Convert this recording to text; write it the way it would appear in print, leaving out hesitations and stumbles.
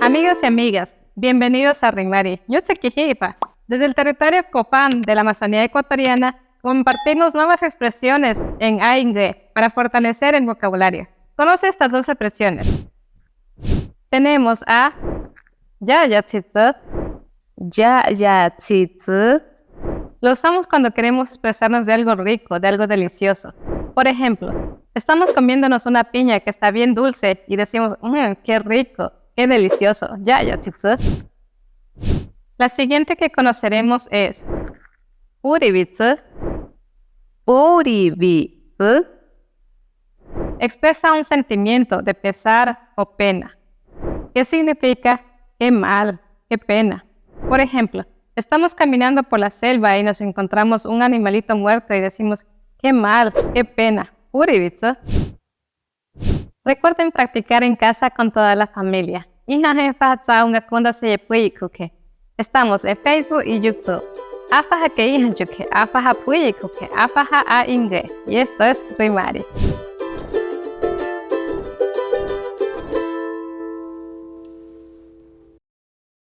Amigos y amigas, bienvenidos a Rimari. Ñutsiquijipa. Desde el territorio Copán de la Amazonía ecuatoriana, compartimos nuevas expresiones en Aingue para fortalecer el vocabulario. Conoce estas dos expresiones. Tenemos a Yayatzitzu. Yayatzitzu. Lo usamos cuando queremos expresarnos de algo rico, de algo delicioso. Por ejemplo, estamos comiéndonos una piña que está bien dulce y decimos, qué rico, qué delicioso. Yayatzitzu. La siguiente que conoceremos es Uribitsu. Uribitsu. Expresa un sentimiento de pesar o pena. ¿Qué significa? Qué mal, qué pena. Por ejemplo, estamos caminando por la selva y nos encontramos un animalito muerto y decimos, qué mal, qué pena. Uribitsu. Recuerden practicar en casa con toda la familia. Estamos en Facebook y YouTube. Afaja que afaja puyi kuke, afaja a inge. Y esto es Rimari.